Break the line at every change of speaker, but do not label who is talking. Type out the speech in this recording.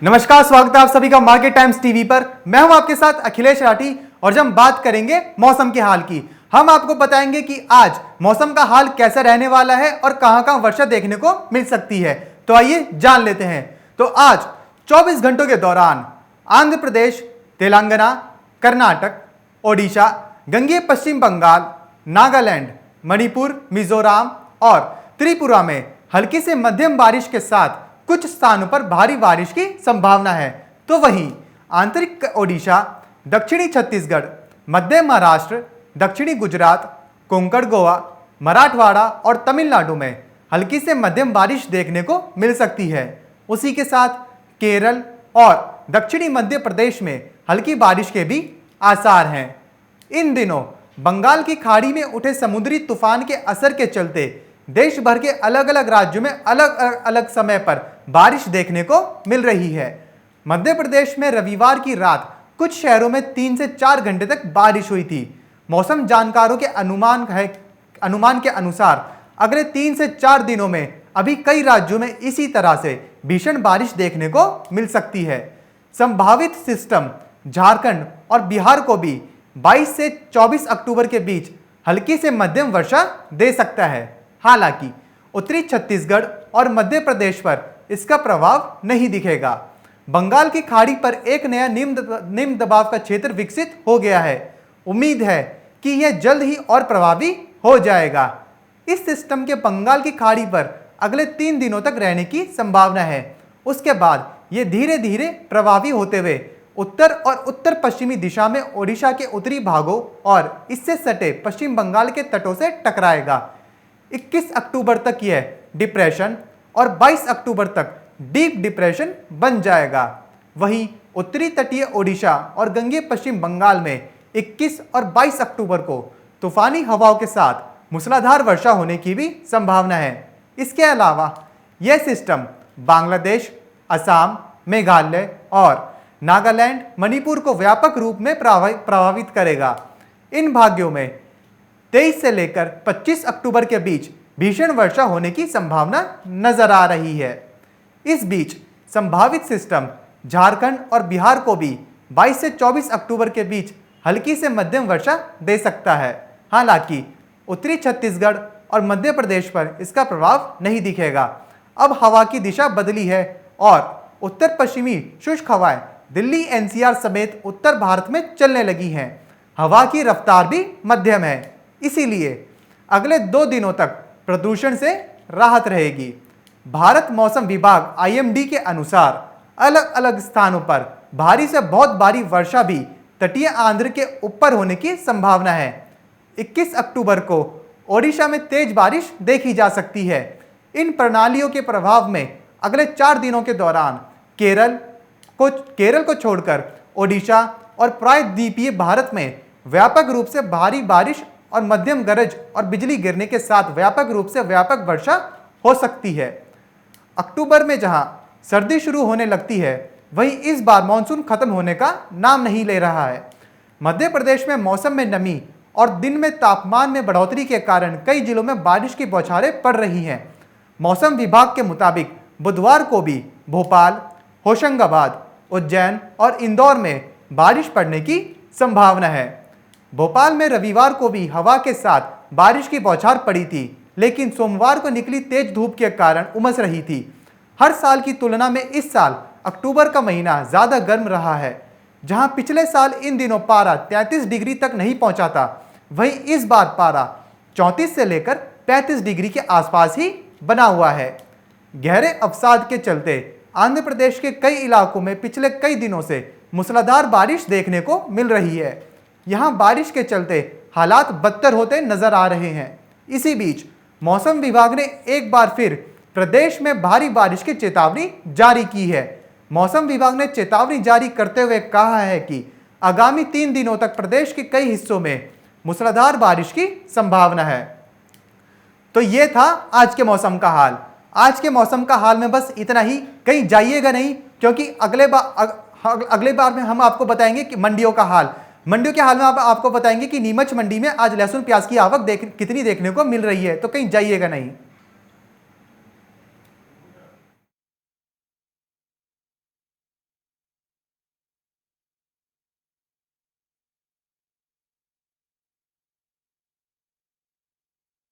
नमस्कार, स्वागत है आप सभी का मार्केट टाइम्स टीवी पर। मैं हूं आपके साथ अखिलेश राठी और जब हम बात करेंगे मौसम के हाल की, हम आपको बताएंगे कि आज मौसम का हाल कैसा रहने वाला है और कहां कहां वर्षा देखने को मिल सकती है। तो आइए जान लेते हैं। तो आज 24 घंटों के दौरान आंध्र प्रदेश, तेलंगाना, कर्नाटक, ओडिशा, गंगेय पश्चिम बंगाल, नागालैंड, मणिपुर, मिजोरम और त्रिपुरा में हल्की से मध्यम बारिश के साथ कुछ स्थानों पर भारी बारिश की संभावना है। तो वहीं आंतरिक ओडिशा, दक्षिणी छत्तीसगढ़, मध्य महाराष्ट्र, दक्षिणी गुजरात, कोंकण, गोवा, मराठवाड़ा और तमिलनाडु में हल्की से मध्यम बारिश देखने को मिल सकती है। उसी के साथ केरल और दक्षिणी मध्य प्रदेश में हल्की बारिश के भी आसार हैं। इन दिनों बंगाल की खाड़ी में उठे समुद्री तूफान के असर के चलते देश भर के अलग अलग राज्यों में अलग अलग समय पर बारिश देखने को मिल रही है। मध्य प्रदेश में रविवार की रात कुछ शहरों में 3 से 4 घंटे तक बारिश हुई थी। मौसम जानकारों के अनुमान के अनुसार अगले 3 से 4 दिनों में अभी कई राज्यों में इसी तरह से भीषण बारिश देखने को मिल सकती है। संभावित सिस्टम झारखंड और बिहार को भी 22 से 24 अक्टूबर के बीच हल्की से मध्यम वर्षा दे सकता है। हालांकि उत्तरी छत्तीसगढ़ और मध्य प्रदेश पर इसका प्रभाव नहीं दिखेगा। बंगाल की खाड़ी पर एक नया निम्न दबाव का क्षेत्र विकसित हो गया है। उम्मीद है कि यह जल्द ही और प्रभावी हो जाएगा। इस सिस्टम के बंगाल की खाड़ी पर अगले 3 दिनों तक रहने की संभावना है। उसके बाद यह धीरे धीरे प्रभावी होते हुए उत्तर और उत्तर पश्चिमी दिशा में ओडिशा के उत्तरी भागों और इससे सटे पश्चिम बंगाल के तटों से टकराएगा। 21 अक्टूबर तक यह डिप्रेशन और 22 अक्टूबर तक डीप डिप्रेशन बन जाएगा। वहीं उत्तरी तटीय ओडिशा और गंगेय पश्चिम बंगाल में 21 और 22 अक्टूबर को तूफानी हवाओं के साथ मूसलाधार वर्षा होने की भी संभावना है। इसके अलावा यह सिस्टम बांग्लादेश, असम, मेघालय और नागालैंड, मणिपुर को व्यापक रूप में प्रभावित करेगा। इन भागों में 23 से लेकर 25 अक्टूबर के बीच भीषण वर्षा होने की संभावना नजर आ रही है। इस बीच संभावित सिस्टम झारखंड और बिहार को भी 22 से 24 अक्टूबर के बीच हल्की से मध्यम वर्षा दे सकता है। हालांकि उत्तरी छत्तीसगढ़ और मध्य प्रदेश पर इसका प्रभाव नहीं दिखेगा। अब हवा की दिशा बदली है और उत्तर पश्चिमी शुष्क हवाएं दिल्ली, एनसीआर समेत उत्तर भारत में चलने लगी हैं। हवा की रफ्तार भी मध्यम है, इसीलिए अगले 2 दिनों तक प्रदूषण से राहत रहेगी। भारत मौसम विभाग आईएमडी के अनुसार अलग अलग स्थानों पर भारी से बहुत भारी वर्षा भी तटीय आंध्र के ऊपर होने की संभावना है। 21 अक्टूबर को ओडिशा में तेज बारिश देखी जा सकती है। इन प्रणालियों के प्रभाव में अगले 4 दिनों के दौरान केरल को छोड़कर ओडिशा और प्रायद्वीपीय भारत में व्यापक रूप से भारी बारिश और मध्यम गरज और बिजली गिरने के साथ व्यापक रूप से व्यापक वर्षा हो सकती है। अक्टूबर में जहां सर्दी शुरू होने लगती है, वहीं इस बार मानसून खत्म होने का नाम नहीं ले रहा है। मध्य प्रदेश में मौसम में नमी और दिन में तापमान में बढ़ोतरी के कारण कई जिलों में बारिश की बौछारें पड़ रही हैं। मौसम विभाग के मुताबिक बुधवार को भी भोपाल, होशंगाबाद, उज्जैन और इंदौर में बारिश पड़ने की संभावना है। भोपाल में रविवार को भी हवा के साथ बारिश की बौछार पड़ी थी, लेकिन सोमवार को निकली तेज धूप के कारण उमस रही थी। हर साल की तुलना में इस साल अक्टूबर का महीना ज़्यादा गर्म रहा है। जहां पिछले साल इन दिनों पारा 33 डिग्री तक नहीं पहुंचा था, वहीं इस बार पारा 34 से लेकर 35 डिग्री के आसपास ही बना हुआ है। गहरे अवसाद के चलते आंध्र प्रदेश के कई इलाकों में पिछले कई दिनों से मूसलाधार बारिश देखने को मिल रही है। यहाँ बारिश के चलते हालात बदतर होते नजर आ रहे हैं। इसी बीच मौसम विभाग ने एक बार फिर प्रदेश में भारी बारिश की चेतावनी जारी की है। मौसम विभाग ने चेतावनी जारी करते हुए कहा है कि आगामी 3 दिनों तक प्रदेश के कई हिस्सों में मूसलाधार बारिश की संभावना है। तो ये था आज के मौसम का हाल। आज के मौसम का हाल में बस इतना ही। कहीं जाइएगा नहीं, क्योंकि अगले बार में हम आपको बताएंगे कि मंडियों का हाल। मंडियों के हाल में आपको बताएंगे कि नीमच मंडी में आज लहसुन प्याज की आवक कितनी देखने को मिल रही है। तो कहीं जाइएगा नहीं।